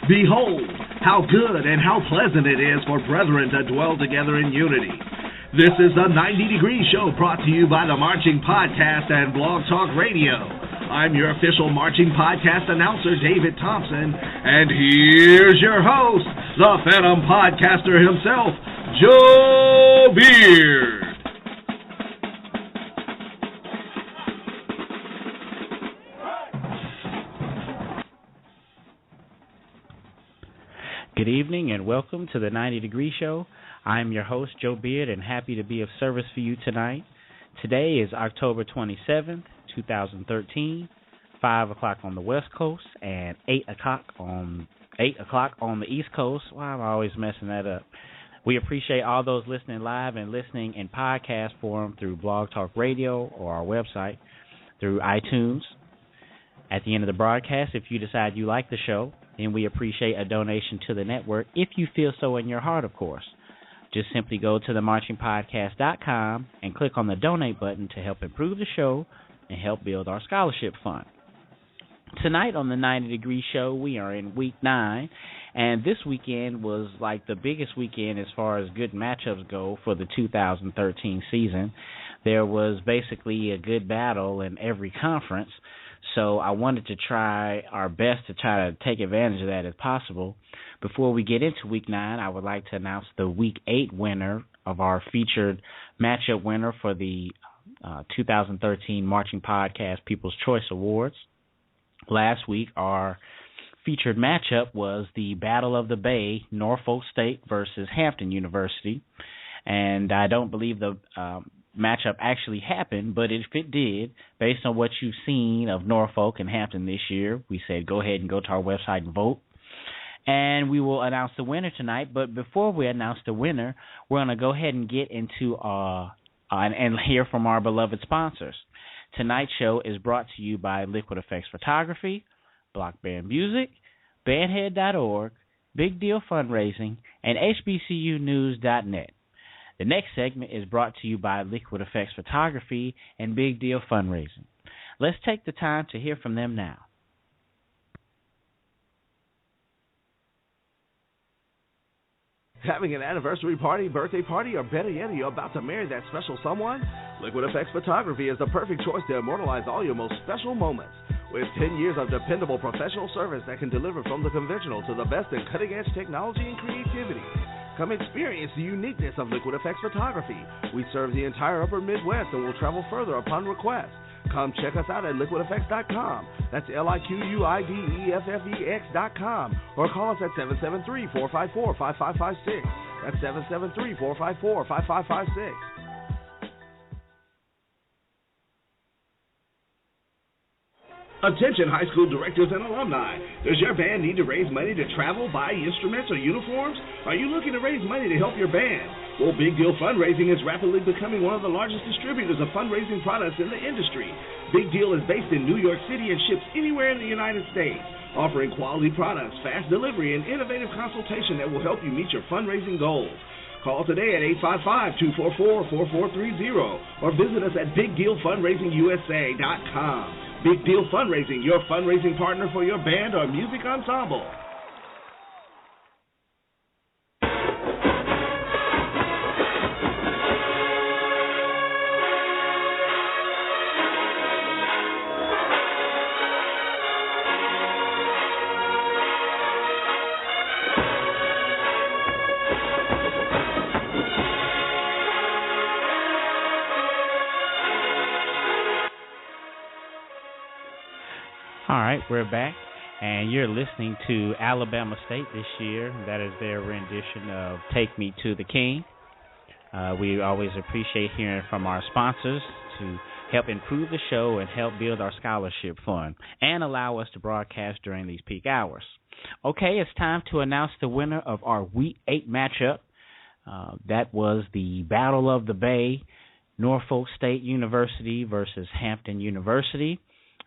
Behold, how good and how pleasant it is for brethren to dwell together in unity. This is the 90 Degree Show brought to you by the Marching Podcast and Blog Talk Radio. I'm your official Marching Podcast announcer, David Thompson, and here's your host, the Phantom Podcaster himself, Joe Beard. Good evening and welcome to the 90 Degree Show. I'm your host, Joe Beard, and happy to be of service for you tonight. Today is October 27th, 2013, 5 o'clock on the West Coast and 8 o'clock on the East Coast. Well, I'm always messing that up. We appreciate all those listening live and listening in podcast form through Blog Talk Radio or our website, through iTunes. At the end of the broadcast, if you decide you like the show, then we appreciate a donation to the network, if you feel so in your heart, of course. Just simply go to themarchingpodcast.com and click on the donate button to help improve the show and help build our scholarship fund. Tonight on the 90 Degree Show, we are in Week 9, and this weekend was like the biggest weekend as far as good matchups go for the 2013 season. There was basically a good battle in every conference, so I wanted to try our best to try to take advantage of that as possible. Before we get into Week 9, I would like to announce the Week 8 winner of our featured matchup winner for the 2013 Marching Podcast People's Choice Awards. Last week, our featured matchup was the Battle of the Bay, Norfolk State versus Hampton University. And I don't believe the matchup actually happened, but if it did, based on what you've seen of Norfolk and Hampton this year, we said go ahead and go to our website and vote. And we will announce the winner tonight. But before we announce the winner, we're going to go ahead and get into and hear from our beloved sponsors. Tonight's show is brought to you by Liquid Effects Photography, Block Band Music, Bandhead.org, Big Deal Fundraising, and HBCUnews.net. The next segment is brought to you by Liquid Effects Photography and Big Deal Fundraising. Let's take the time to hear from them now. Having an anniversary party, birthday party, or better yet, you're about to marry that special someone? Liquid Effects Photography is the perfect choice to immortalize all your most special moments. With 10 years of dependable professional service that can deliver from the conventional to the best in cutting-edge technology and creativity. Come experience the uniqueness of Liquid Effects Photography. We serve the entire upper Midwest and will travel further upon request. Come check us out at liquideffects.com. That's LIQUIDEFFEX.com. Or call us at 773-454-5556. That's 773-454-5556. Attention high school directors and alumni. Does your band need to raise money to travel, buy instruments, or uniforms? Are you looking to raise money to help your band? Well, Big Deal Fundraising is rapidly becoming one of the largest distributors of fundraising products in the industry. Big Deal is based in New York City and ships anywhere in the United States, offering quality products, fast delivery, and innovative consultation that will help you meet your fundraising goals. Call today at 855-244-4430 or visit us at BigDealFundraisingUSA.com. Big Deal Fundraising, your fundraising partner for your band or music ensemble. All right, we're back, and you're listening to Alabama State this year. That is their rendition of Take Me to the King. We always appreciate hearing from our sponsors to help improve the show and help build our scholarship fund and allow us to broadcast during these peak hours. Okay, it's time to announce the winner of our Week 8 matchup. That was the Battle of the Bay, Norfolk State University versus Hampton University.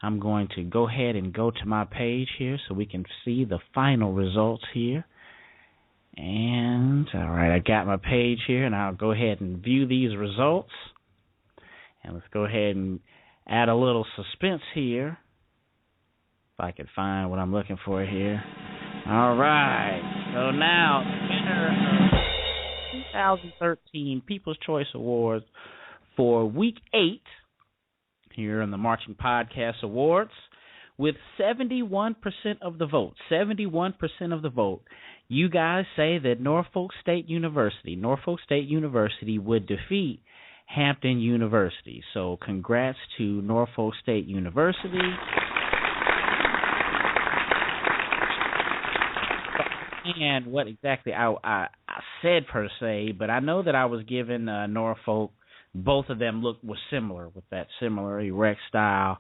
I'm going to go ahead and go to my page here so we can see the final results here. And, all right, I got my page here, and I'll go ahead and view these results. And let's go ahead and add a little suspense here, if I can find what I'm looking for here. All right. So now, the winner of 2013 People's Choice Awards for Week 8 here in the Marching Podcast Awards, with 71% of the vote. 71% of the vote. You guys say that Norfolk State University would defeat Hampton University. So congrats to Norfolk State University. And what exactly I said per se, but I know that I was given Norfolk. Both of them were similar with that similar erect style,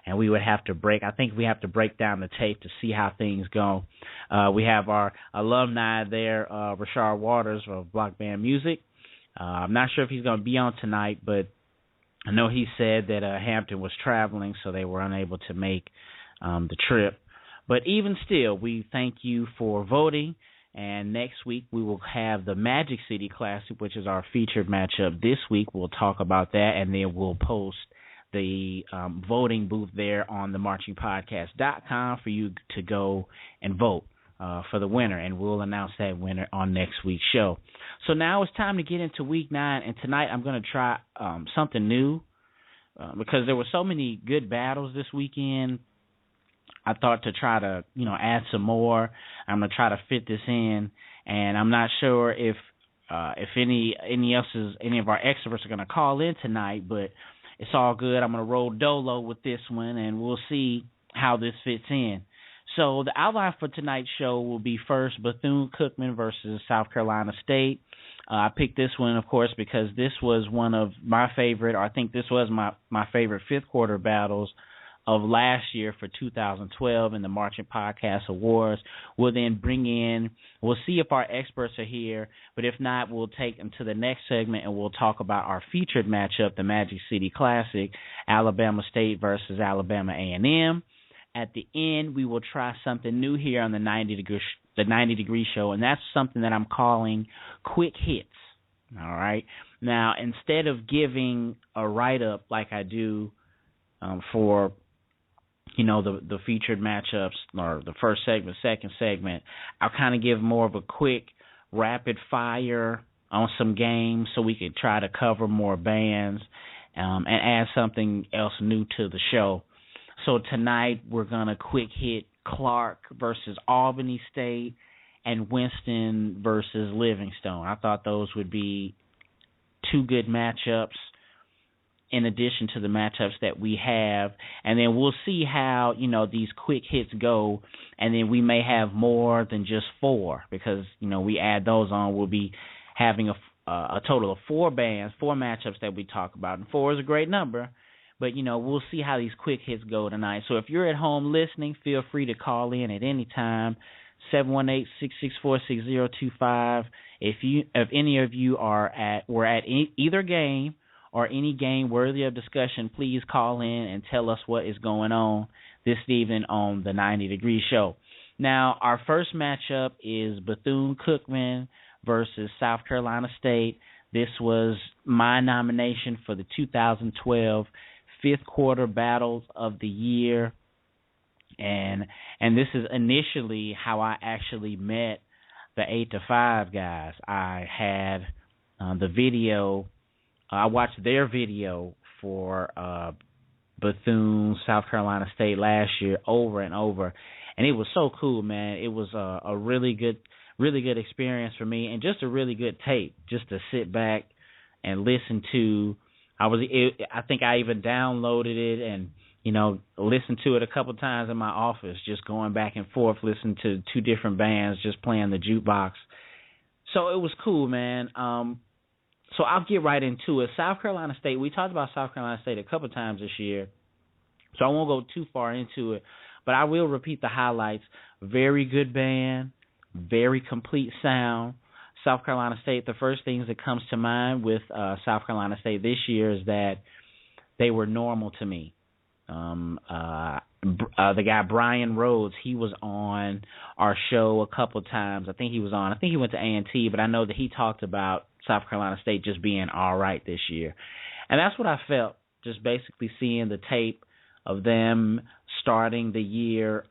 and we would have to break. I think we have to break down the tape to see how things go. We have our alumni there, Rashard Waters of Block Band Music. I'm not sure if he's going to be on tonight, but I know he said that Hampton was traveling, so they were unable to make the trip. But even still, we thank you for voting. And next week we will have the Magic City Classic, which is our featured matchup this week. We'll talk about that, and then we'll post the voting booth there on the marchingpodcast.com for you to go and vote for the winner, and we'll announce that winner on next week's show. So now it's time to get into Week 9, and tonight I'm going to try something new because there were so many good battles this weekend. I thought to try to, add some more. I'm gonna try to fit this in, and I'm not sure if any of our experts are gonna call in tonight, but it's all good. I'm gonna roll dolo with this one, and we'll see how this fits in. So the outline for tonight's show will be first Bethune Cookman versus South Carolina State. I picked this one, of course, because this was one of my favorite, or I think this was my favorite fifth quarter battles of last year for 2012 in the Marching Podcast Awards. We'll then we'll see if our experts are here, but if not, we'll take them to the next segment and we'll talk about our featured matchup, the Magic City Classic, Alabama State versus Alabama A&M. At the end, we will try something new here on the 90 Degree Show, and that's something that I'm calling Quick Hits. All right? Now, instead of giving a write-up like I do for the featured matchups or the first segment, second segment, I'll kind of give more of a quick rapid fire on some games so we could try to cover more bands and add something else new to the show. So tonight we're going to quick hit Clark versus Albany State and Winston versus Livingstone. I thought those would be two good matchups in addition to the matchups that we have, and then we'll see how, these quick hits go, and then we may have more than just four because, we add those on. We'll be having a total of four matchups that we talk about, and 4 is a great number, but, we'll see how these quick hits go tonight. So if you're at home listening, feel free to call in at any time, 718-664-6025. If any of you were at either game or any game worthy of discussion, please call in and tell us what is going on this evening on the 90 Degree Show. Now, our first matchup is Bethune Cookman versus South Carolina State. This was my nomination for the 2012 fifth quarter battles of the year. And this is initially how I actually met the 8 to 5 guys. I had the video. I watched their video for Bethune, South Carolina State last year over and over, and it was so cool, man. It was a really good experience for me, and just a really good tape just to sit back and listen to. I think I even downloaded it and listened to it a couple times in my office, just going back and forth, listening to two different bands, just playing the jukebox. So it was cool, man. So I'll get right into it. South Carolina State, we talked about South Carolina State a couple times this year, so I won't go too far into it, but I will repeat the highlights. Very good band, very complete sound. South Carolina State, the first things that comes to mind with South Carolina State this year is that they were normal to me. The guy Brian Rhodes, he was on our show a couple times. I think he went to A&T, but I know that he talked about South Carolina State just being all right this year. And that's what I felt, just basically seeing the tape of them starting the year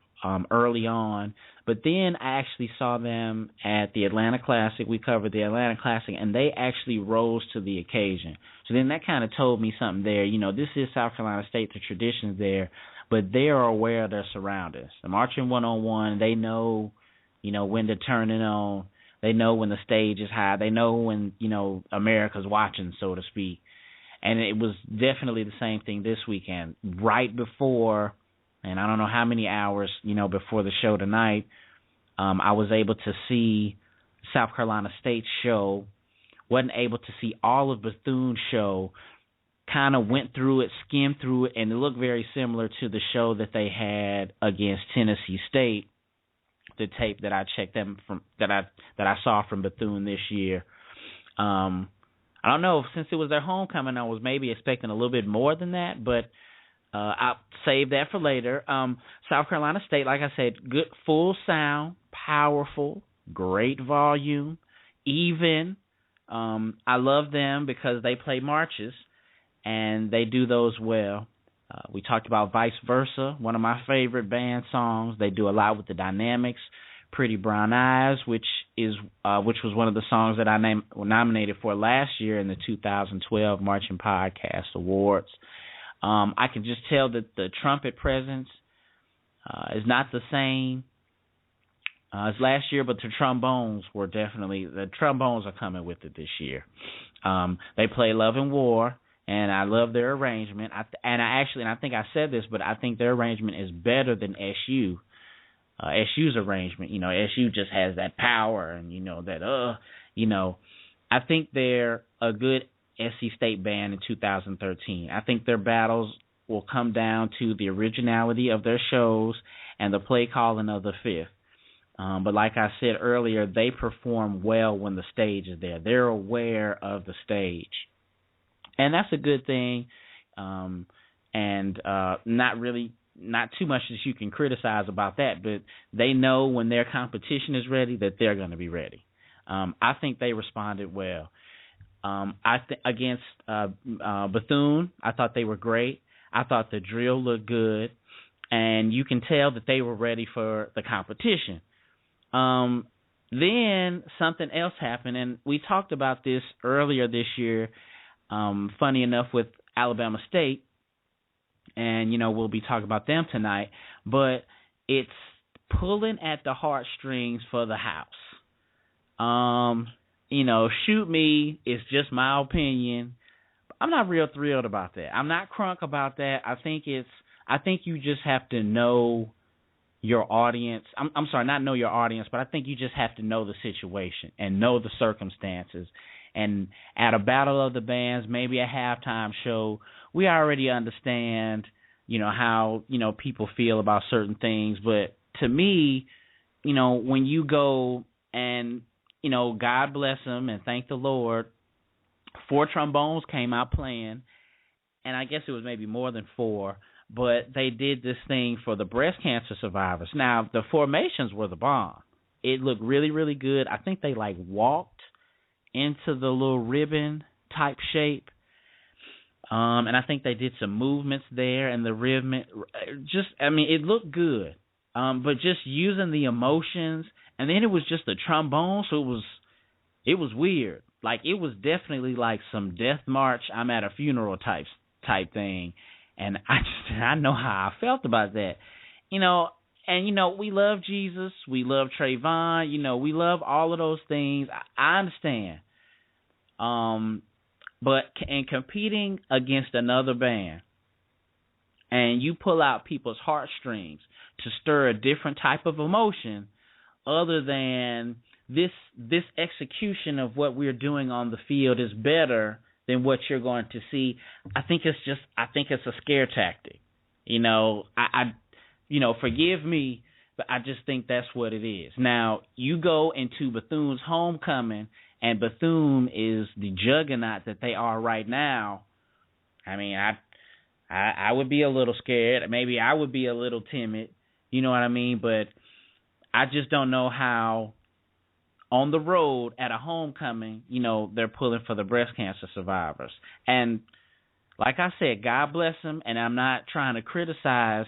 early on. But then I actually saw them at the Atlanta Classic. We covered the Atlanta Classic, and they actually rose to the occasion. So then that kind of told me something there. You know, this is South Carolina State, the tradition's there, but they are aware of their surroundings. The marching one-on-one, they know, you know, when to turn it on. They know when the stage is high. They know when, you know, America's watching, so to speak. And it was definitely the same thing this weekend. Right before, and I don't know how many hours, you know, before the show tonight, I was able to see South Carolina State's show. Wasn't able to see all of Bethune's show. Kind of went through it, skimmed through it, and it looked very similar to the show that they had against Tennessee State. The tape that I checked them from, that I saw from Bethune this year. I don't know, since it was their homecoming, I was maybe expecting a little bit more than that, but I'll save that for later. South Carolina State, like I said, good full sound, powerful, great volume, even. I love them because they play marches, and they do those well. We talked about Vice Versa, one of my favorite band songs. They do a lot with the dynamics. Pretty Brown Eyes, which was one of the songs that I nominated for last year in the 2012 Marching Podcast Awards. I can just tell that the trumpet presence is not the same as last year, but the trombones are coming with it this year. They play Love and War. And I love their arrangement. I think I said this, but I think their arrangement is better than SU. SU's arrangement, you know, SU just has that power, and I think they're a good SC State band in 2013. I think their battles will come down to the originality of their shows and the play calling of the fifth. But like I said earlier, they perform well when the stage is there. They're aware of the stage. And that's a good thing, and not too much that you can criticize about that, but they know when their competition is ready that they're going to be ready. I think they responded well. Against Bethune, I thought they were great. I thought the drill looked good, and you can tell that they were ready for the competition. Then something else happened, and we talked about this earlier this year. Funny enough, with Alabama State, and, you know, we'll be talking about them tonight, but it's pulling at the heartstrings for the house. Shoot me, it's just my opinion. I'm not real thrilled about that. I'm not crunk about that. I think you just have to know your audience. I'm sorry, not know your audience, but I think you just have to know the situation and know the circumstances. And at a battle of the bands, maybe a halftime show, we already understand, you know, how, you know, people feel about certain things. But to me, you know, when you go and, you know, God bless them and thank the Lord, 4 trombones came out playing, and I guess it was maybe more than 4, but they did this thing for the breast cancer survivors. Now, the formations were the bomb. It looked really, really good. I think they, walked into the little ribbon type shape. And I think they did some movements there, and the ribbon, it looked good. But just using the emotions, and then it was just a trombone, so it was weird. It was definitely some Death March, I'm at a funeral type thing. And I know how I felt about that. You know, and, you know, we love Jesus, we love Trayvon, you know, we love all of those things. I understand. But in competing against another band, and you pull out people's heartstrings to stir a different type of emotion, other than this execution of what we're doing on the field is better than what you're going to see. I think it's a scare tactic. You know, forgive me, but I just think that's what it is. Now, you go into Bethune's homecoming, and Bethune is the juggernaut that they are right now. I mean, I would be a little scared. Maybe I would be a little timid. You know what I mean? But I just don't know how on the road at a homecoming, you know, they're pulling for the breast cancer survivors. And like I said, God bless them, and I'm not trying to criticize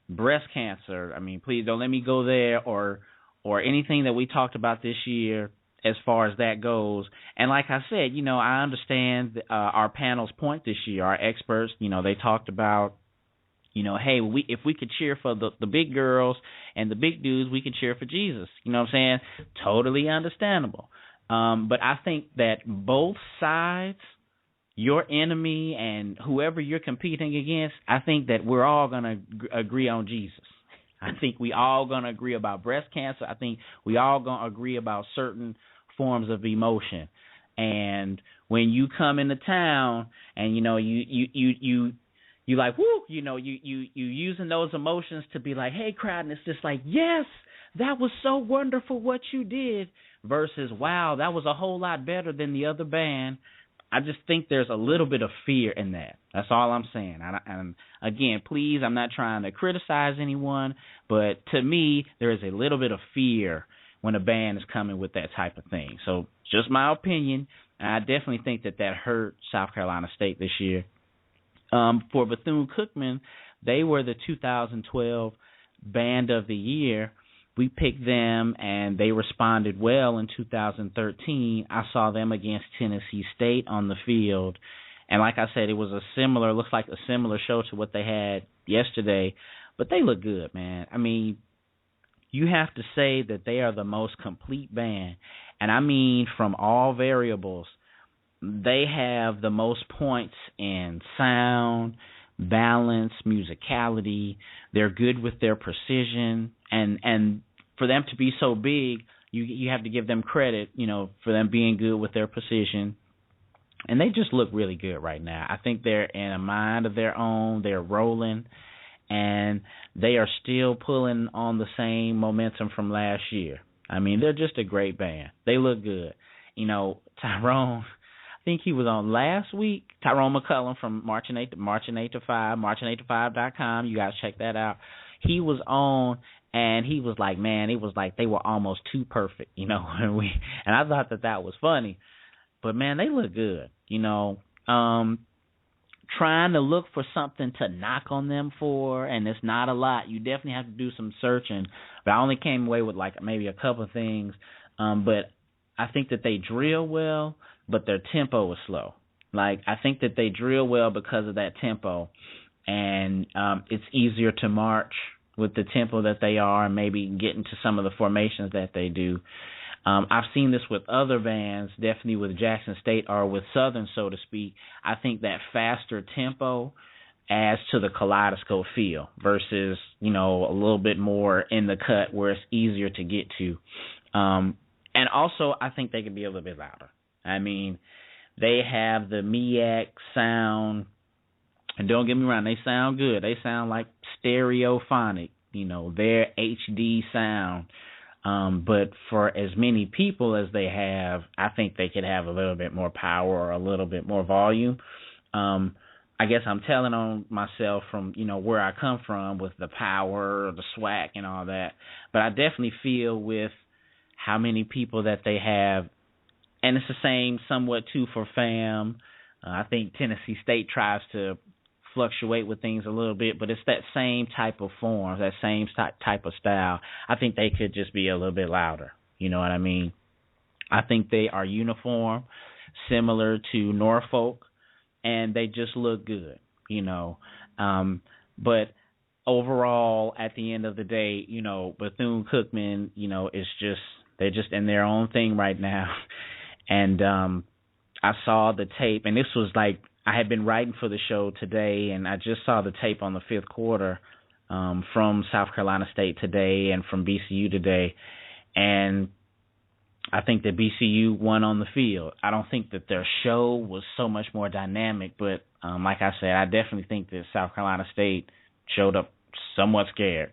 breast cancer. I mean, please don't let me go there or anything that we talked about this year as far as that goes. And like I said, I understand our panel's point this year. Our experts, they talked about, hey, if we could cheer for the big girls and the big dudes, we could cheer for Jesus. You know what I'm saying? Totally understandable. But I think that both sides, your enemy and whoever you're competing against, I think that we're all going to agree on Jesus. I think we all going to agree about breast cancer. I think we all going to agree about certain forms of emotion. And when you come into town and, you like, woo, you using those emotions to be like, hey, crowd, and it's just like, yes, that was so wonderful what you did, versus, wow, that was a whole lot better than the other band. I just think there's a little bit of fear in that. That's all I'm saying. And again, please, I'm not trying to criticize anyone, but to me, there is a little bit of fear when a band is coming with that type of thing. So just my opinion, and I definitely think that hurt South Carolina State this year. For Bethune Cookman, they were the 2012 Band of the Year. We picked them, and they responded well in 2013. I saw them against Tennessee State on the field. And like I said, it was looks like a similar show to what they had yesterday. But they look good, man. I mean, you have to say that they are the most complete band. And I mean from all variables. They have the most points in sound, balance, musicality. They're good with their precision, and for them to be so big, you have to give them credit, for them being good with their precision. And they just look really good right now. I think they're in a mind of their own. They're rolling, and they are still pulling on the same momentum from last year. I mean, they're just a great band. They look good. Tyrone, I think he was on last week. Tyrone McCullum from Marching 8 to 5, marching8to5.com. You guys check that out. He was on, and he was like, man, it was like they were almost too perfect, and I thought that was funny. But, man, they look good, trying to look for something to knock on them for, and it's not a lot. You definitely have to do some searching. But I only came away with, like, maybe a couple of things. But I think that they drill well, but their tempo is slow. Like, I think that they drill well because of that tempo, and it's easier to march with the tempo that they are and maybe get into some of the formations that they do. I've seen this with other bands, definitely with Jackson State or with Southern, so to speak. I think that faster tempo adds to the kaleidoscope feel versus, a little bit more in the cut where it's easier to get to. And also, I think they can be a little bit louder. I mean, they have the MEAC sound, and don't get me wrong, they sound good. They sound like stereophonic, their HD sound. But for as many people as they have, I think they could have a little bit more power or a little bit more volume. I guess I'm telling on myself from, where I come from with the power or the swag and all that. But I definitely feel with how many people that they have, and it's the same somewhat too for FAM. I think Tennessee State tries to fluctuate with things a little bit, but it's that same type of form, that same type of style. I think they could just be a little bit louder. You know what I mean? I think they are uniform, similar to Norfolk, and they just look good, But overall, at the end of the day, Bethune Cookman, they're just in their own thing right now. And I saw the tape, and this was like, I had been writing for the show today, and I just saw the tape on the fifth quarter from South Carolina State today and from BCU today. And I think that BCU won on the field. I don't think that their show was so much more dynamic, but like I said, I definitely think that South Carolina State showed up somewhat scared.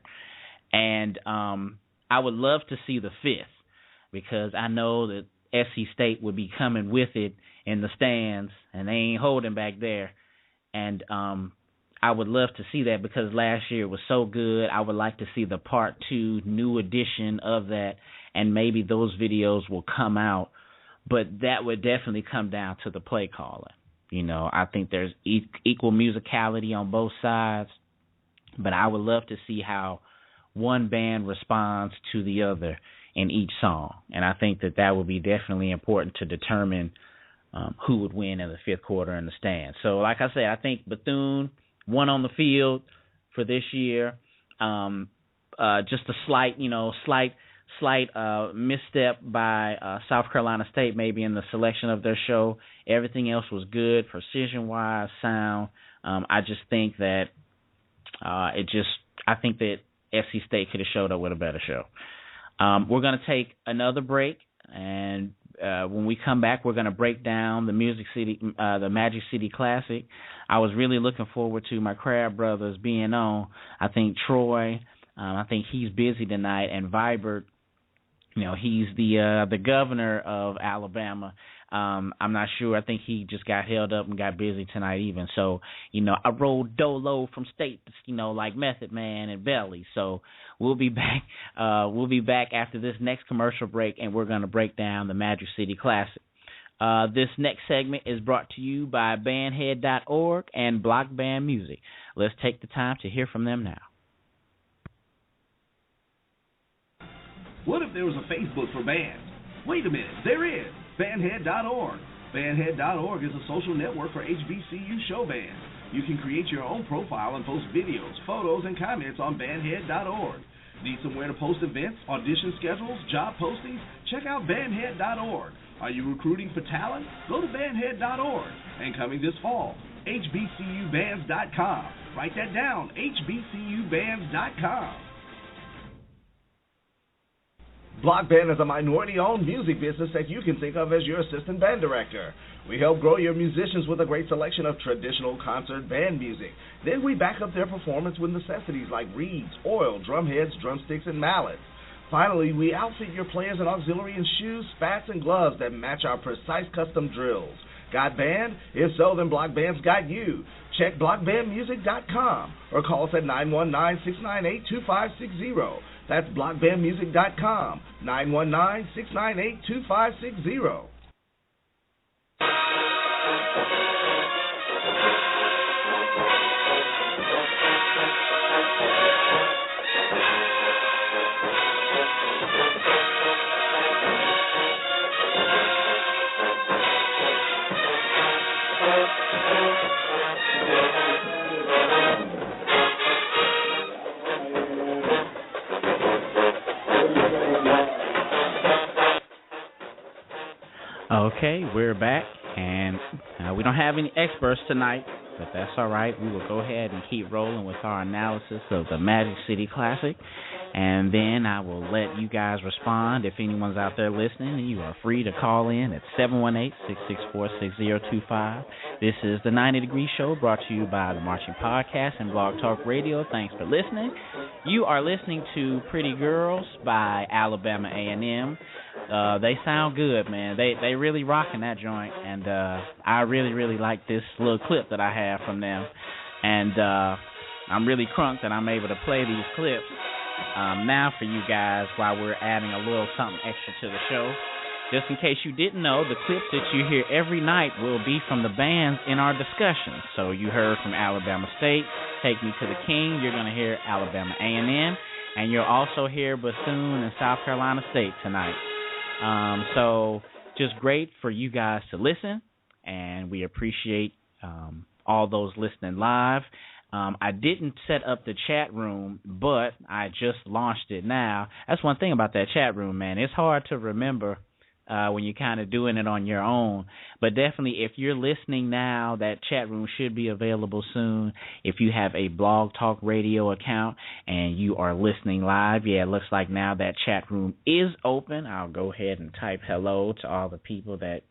And I would love to see the fifth, because I know that SC State would be coming with it in the stands, and they ain't holding back there. And I would love to see that, because last year was so good. I would like to see the part 2 new edition of that, and maybe those videos will come out. But that would definitely come down to the play calling. I think there's equal musicality on both sides. but I would love to see how one band responds to the other in each song. And I think that would be definitely important to determine who would win in the fifth quarter in the stands. So, like I said, I think Bethune won on the field for this year. Just a slight misstep by South Carolina State, maybe in the selection of their show. Everything else was good, precision-wise, sound. I just think that I think that FC State could have showed up with a better show. We're going to take another break, and when we come back, we're going to break down the the Magic City Classic. I was really looking forward to my Crab Brothers being on. I think Troy, I think he's busy tonight, and Vibert, he's the governor of Alabama. I'm not sure. I think he just got held up and got busy tonight even. So, I rolled dolo from state, like Method Man and Belly. So we'll be back. We'll be back after this next commercial break, and we're going to break down the Magic City Classic. This next segment is brought to you by bandhead.org and Block Band Music. Let's take the time to hear from them now. What if there was a Facebook for bands? Wait a minute, there is. Bandhead.org. Bandhead.org is a social network for HBCU show bands. You can create your own profile and post videos, photos, and comments on bandhead.org. Need somewhere to post events, audition schedules, job postings? Check out bandhead.org. Are you recruiting for talent? Go to bandhead.org. And coming this fall, hbcubands.com. Write that down, hbcubands.com. Block Band is a minority-owned music business that you can think of as your assistant band director. We help grow your musicians with a great selection of traditional concert band music. Then we back up their performance with necessities like reeds, oil, drum heads, drumsticks, and mallets. Finally, we outfit your players in auxiliary and shoes, spats, and gloves that match our precise custom drills. Got band? If so, then Block Band's got you. Check blockbandmusic.com or call us at 919-698-2560. That's blockbandmusic.com, 919-698-2560. Okay, we're back, and we don't have any experts tonight, but that's all right. We will go ahead and keep rolling with our analysis of the Magic City Classic, and then I will let you guys respond. If anyone's out there listening, you are free to call in at 718-664-6025. This is the 90 Degree Show, brought to you by the Marching Podcast and Blog Talk Radio. Thanks for listening. You are listening to Pretty Girls by Alabama A&M. They sound good, man. They really rocking that joint, and I really, really like this little clip that I have from them. And I'm really crunk that I'm able to play these clips now for you guys while we're adding a little something extra to the show. Just in case you didn't know, the clips that you hear every night will be from the bands in our discussion. So you heard from Alabama State, Take Me to the King. You're going to hear Alabama A&M, and you'll also hear Bethune and South Carolina State tonight. So just great for you guys to listen, and we appreciate all those listening live. I didn't set up the chat room, but I just launched it now. That's one thing about that chat room, man. It's hard to remember when you're kind of doing it on your own. But definitely, if you're listening now, that chat room should be available soon. If you have a Blog Talk Radio account and you are listening live, it looks like now that chat room is open. I'll go ahead and type hello to all the people that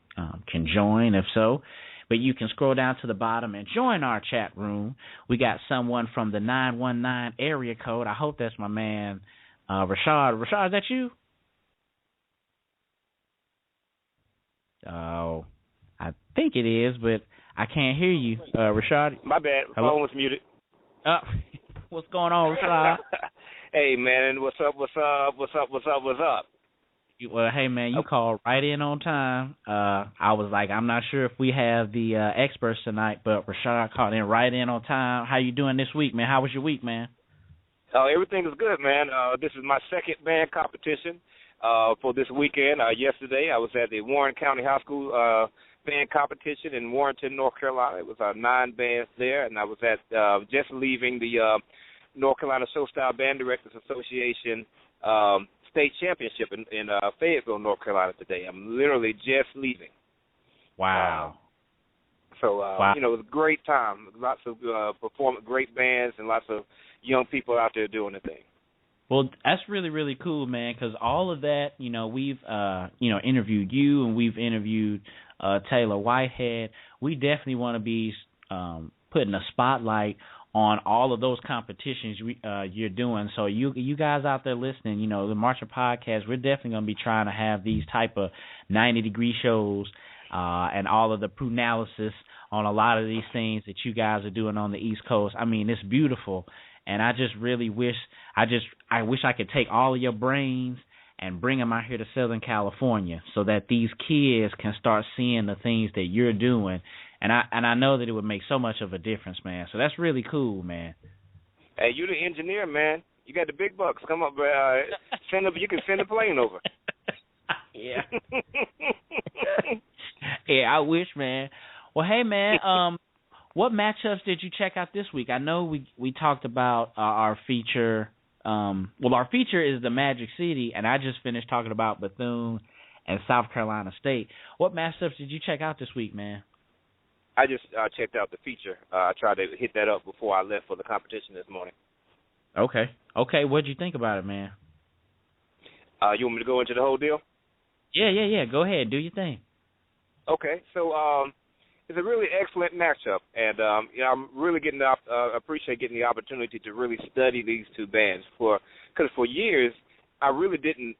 can join, if so. But you can scroll down to the bottom and join our chat room. We got someone from the 919 area code. I hope that's my man, Rashad. Rashad, is that you? Oh, I think it is, but I can't hear you, Rashad. My bad. Hello? Phone was muted. What's going on, Rashad? Hey, man. What's up? Well, hey, man, you called right in on time. I was like, I'm not sure if we have the experts tonight, but Rashad called in right in on time. How you doing this week, man? How was your week, man? Everything is good, man. This is my second band competition for this weekend. Yesterday, I was at the Warren County High School band competition in Warrenton, North Carolina. It was 9 bands there, and I was at just leaving the North Carolina Show Style Band Directors Association state championship in Fayetteville, North Carolina today. I'm literally just leaving. Wow. Wow. It was a great time. Lots of great bands and lots of young people out there doing the thing. Well, that's really, really cool, man, because all of that, we've, interviewed you and we've interviewed Taylor Whitehead. We definitely want to be putting a spotlight on all of those competitions you're doing. So you guys out there listening, the Marcher Podcast, we're definitely going to be trying to have these type of 90-degree shows and all of the analysis on a lot of these things that you guys are doing on the East Coast. I mean, it's beautiful, and I just really wish I wish I could take all of your brains and bring them out here to Southern California so that these kids can start seeing the things that you're doing. And I know that it would make so much of a difference, man. So that's really cool, man. Hey, you the engineer, man. You got the big bucks. Come up, you can send a plane over. Yeah. Yeah, I wish, man. Well, hey, man, what matchups did you check out this week? I know we talked about our feature. Our feature is the Magic City, and I just finished talking about Bethune and South Carolina State. What matchups did you check out this week, man? I just checked out the feature. I tried to hit that up before I left for the competition this morning. Okay. What'd you think about it, man? You want me to go into the whole deal? Yeah. Go ahead. Do your thing. Okay. So it's a really excellent matchup, and I'm really appreciate getting the opportunity to really study these two bands because for years I really didn't.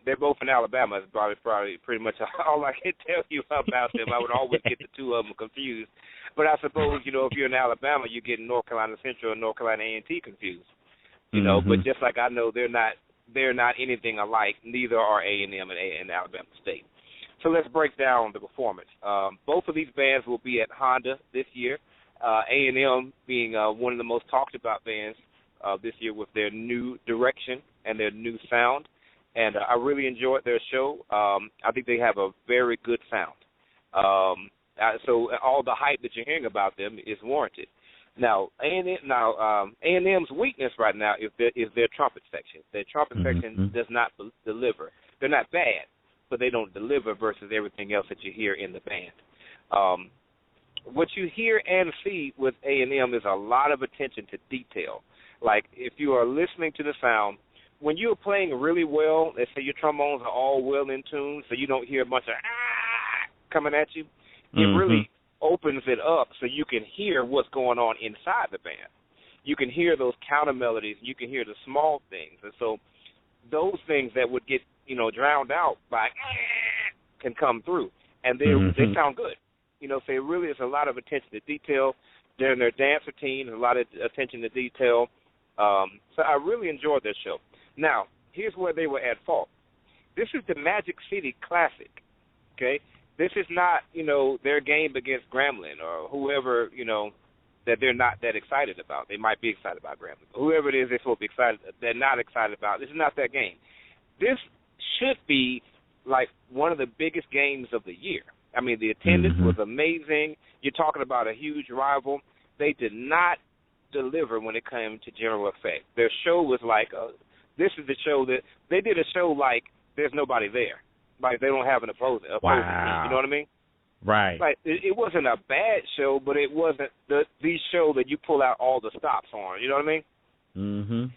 They're both in Alabama. It's probably pretty much all I can tell you about them. I would always get the two of them confused. But I suppose, if you're in Alabama, you're getting North Carolina Central and North Carolina A&T confused. But just like I know they're not anything alike, neither are A&M and Alabama State. So let's break down the performance. Both of these bands will be at Honda this year, A&M being one of the most talked about bands this year with their new direction and their new sound. And I really enjoyed their show. I think they have a very good sound. So all the hype that you're hearing about them is warranted. Now, A&M's weakness right now is their trumpet section. Their trumpet section does not deliver. They're not bad, but they don't deliver versus everything else that you hear in the band. What you hear and see with A&M is a lot of attention to detail. Like if you are listening to the sound, when you're playing really well, let's say your trombones are all well in tune, so you don't hear a bunch of coming at you, it really opens it up so you can hear what's going on inside the band. You can hear those counter melodies. You can hear the small things. And so those things that would get, drowned out by can come through, and they sound good. So it really is a lot of attention to detail. During their dance routine, a lot of attention to detail. So I really enjoyed their show. Now, here's where they were at fault. This is the Magic City Classic, okay? This is not, their game against Grambling or whoever, that they're not that excited about. They might be excited about Grambling. Whoever it is they're supposed to be excited, they're not excited about. This is not that game. This should be like one of the biggest games of the year. I mean, the attendance was amazing. You're talking about a huge rival. They did not deliver when it came to general effect. Their show was like this is the show that they did a show like there's nobody there. Like they don't have an opposing team. You know what I mean? Right. Like it wasn't a bad show, but it wasn't the show that you pull out all the stops on. You know what I mean?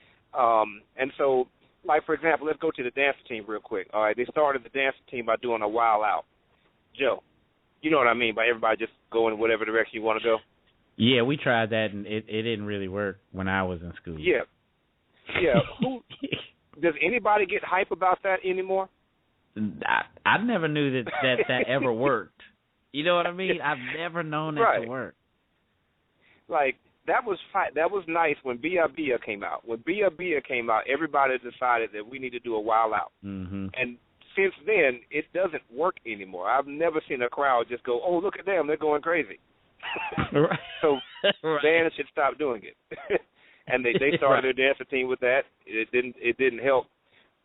And so, like for example, let's go to the dance team real quick. All right, they started the dance team by doing a while out. Joe, you know what I mean by everybody just going whatever direction you want to go? Yeah, we tried that, and it didn't really work when I was in school. Yeah. Does anybody get hype about that anymore? I never knew that ever worked. You know what I mean? I've never known that to work. Like, that was nice when Bia came out. When Bia came out, everybody decided that we need to do a while out. And since then, it doesn't work anymore. I've never seen a crowd just go, oh, look at them, they're going crazy. So bands should stop doing it. and they started their dance team with that. It didn't help.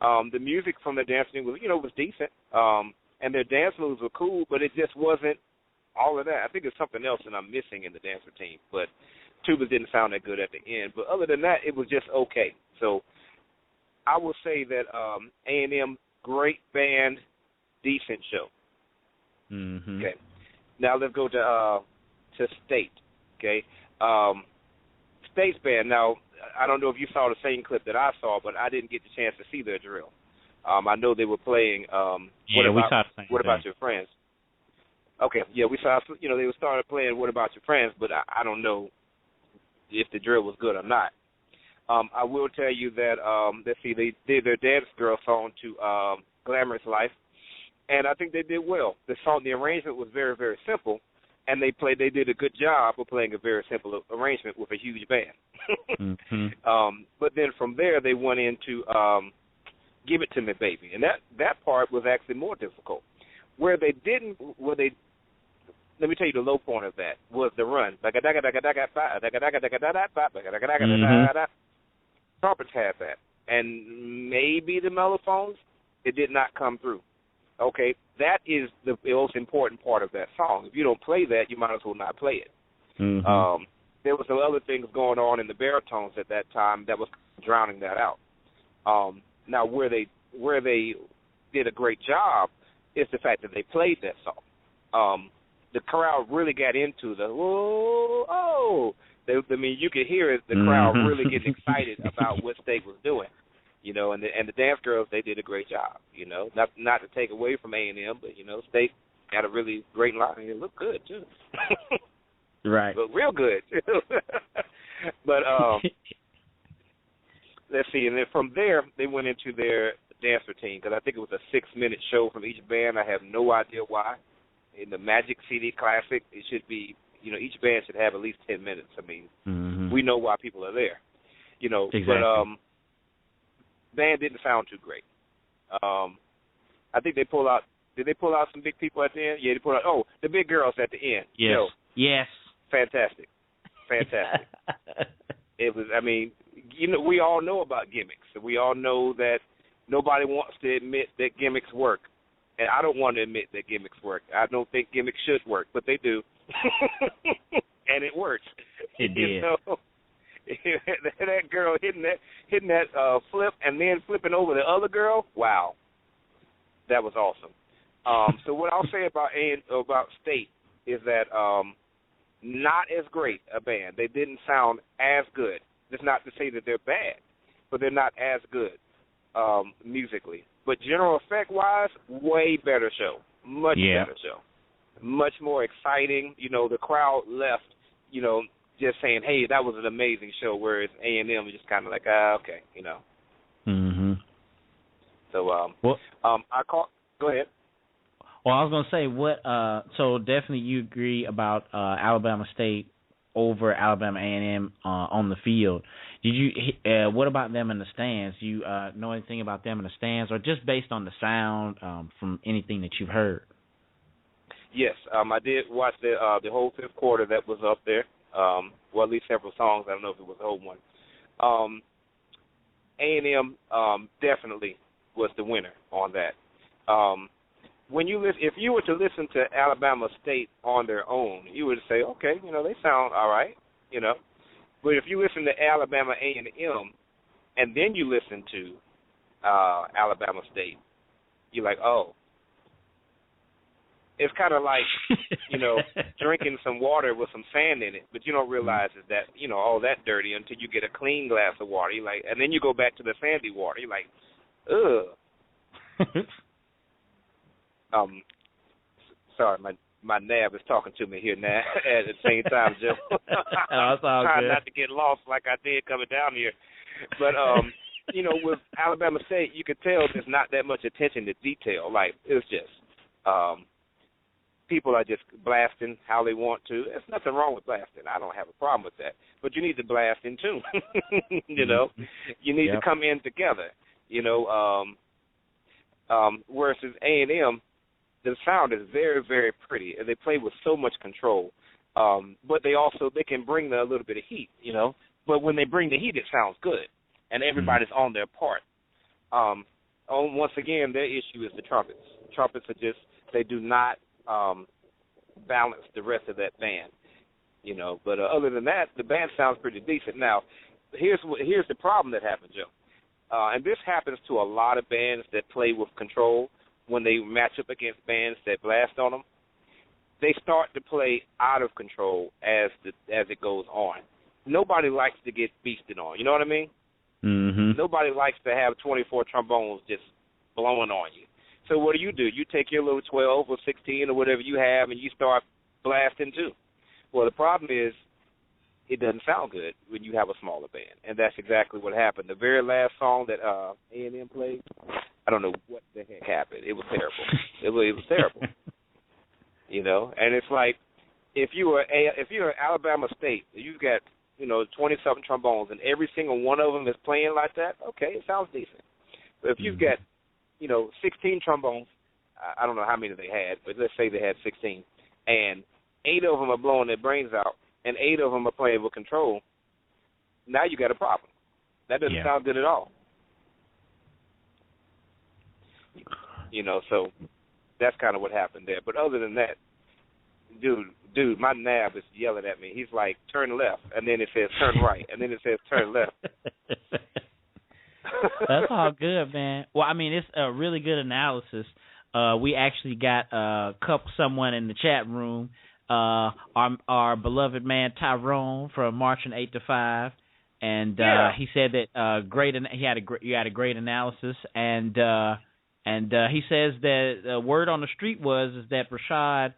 The music from the dance team was decent, and their dance moves were cool, but it just wasn't all of that. I think it's something else that I'm missing in the dancer team, but Tubas didn't sound that good at the end. But other than that, it was just okay. So I will say that A&M, great band, decent show. Mm-hmm. Okay. Now let's go to State. Okay. State's band. Now I don't know if you saw the same clip that I saw, but I didn't get the chance to see their drill. I know they were playing. We saw the same What About Your Friends? Okay. Yeah, we saw. They were started playing What About Your Friends, but I don't know if the drill was good or not. I will tell you that they did their Dance Girl song to Glamorous Life, and I think they did well. The arrangement was very, very simple, and they did a good job of playing a very simple arrangement with a huge band. Mm-hmm. But then from there they went into Give It to Me, Baby, and that part was actually more difficult. Let me tell you the low point of that was the run. Trumpets had that, and maybe the mellophones, it did not come through. Okay, that is the most important part of that song. If you don't play that, you might as well not play it. Mm-hmm. There was some other things going on in the baritones at that time that was drowning that out. Now, where they did a great job is the fact that they played that song. The crowd really got into the you could hear it, the crowd really getting excited about what State was doing, and the dance girls, they did a great job, not to take away from A&M, but State had a really great line, and it looked good too. Right. But real good. But let's see, and then from there they went into their dance routine, because I think it was a 6-minute show from each band. I have no idea why. In the Magic CD Classic, it should be, each band should have at least 10 minutes. I mean, we know why people are there, Exactly. But band didn't sound too great. I think they pulled out. Did they pull out some big people at the end? Yeah, they pulled out. Oh, the big girls at the end. Yes. Yes. Fantastic. It was. I mean, we all know about gimmicks. We all know that nobody wants to admit that gimmicks work. And I don't want to admit that gimmicks work. I don't think gimmicks should work, but they do. And it works. It did. That girl hitting that flip and then flipping over the other girl, wow. That was awesome. So what I'll say about State is that not as great a band. They didn't sound as good. That's not to say that they're bad, but they're not as good musically. But general effect-wise, way better show. Much better show. Much more exciting. The crowd left, just saying, hey, that was an amazing show, whereas A&M was just kind of like, okay, Mm-hmm. So, go ahead. Well, I was going to say, so definitely you agree about Alabama State over Alabama A&M on the field. Did you? What about them in the stands? Do you know anything about them in the stands, or just based on the sound from anything that you've heard? Yes, I did watch the whole fifth quarter that was up there. Well, at least several songs. I don't know if it was the whole one. A&M definitely was the winner on that. If you were to listen to Alabama State on their own, you would say, okay, they sound all right, But if you listen to Alabama A&M and then you listen to Alabama State, you're like, oh. It's kind of like, drinking some water with some sand in it, but you don't realize that, all that dirty until you get a clean glass of water. You're like, and then you go back to the sandy water. You're like, ugh. Sorry, my NAB is talking to me here now at the same time, Joe. Oh, it's all trying good. not to get lost like I did coming down here. But, with Alabama State, you could tell there's not that much attention to detail. Like, it's just people are just blasting how they want to. There's nothing wrong with blasting. I don't have a problem with that. But you need to blast in tune, You need to come in together, whereas A&M, the sound is very, very pretty, and they play with so much control. But they can bring a little bit of heat, But when they bring the heat, it sounds good, and everybody's on their part. Once again, their issue is the trumpets. Trumpets are just, they do not balance the rest of that band, you know. But other than that, the band sounds pretty decent. Now, here's the problem that happens, Joe. And this happens to a lot of bands that play with control when they match up against bands that blast on them. They start to play out of control as it goes on. Nobody likes to get beasted on. You know what I mean? Mm-hmm. Nobody likes to have 24 trombones just blowing on you. So what do? You take your little 12 or 16 or whatever you have, and you start blasting too. Well, the problem is it doesn't sound good when you have a smaller band, and that's exactly what happened. The very last song that A&M played, I don't know what the heck happened. It was terrible. It was terrible. You know, and it's like if you're Alabama State, you've got 20-something trombones, and every single one of them is playing like that. Okay, it sounds decent. But if you've got 16 trombones, I don't know how many they had, but let's say they had 16, and 8 of them are blowing their brains out, and 8 of them are playing with control, now you got a problem. That doesn't sound good at all. So that's kind of what happened there. But other than that, dude, my nab is yelling at me. He's like, turn left, and then it says turn right, and then it says turn left. That's all good, man. Well, I mean, it's a really good analysis. We actually got someone in the chat room, our beloved man Tyrone from Marching 8 to 5, and he said that you had a great analysis, and he says that the word on the street is that Rashad,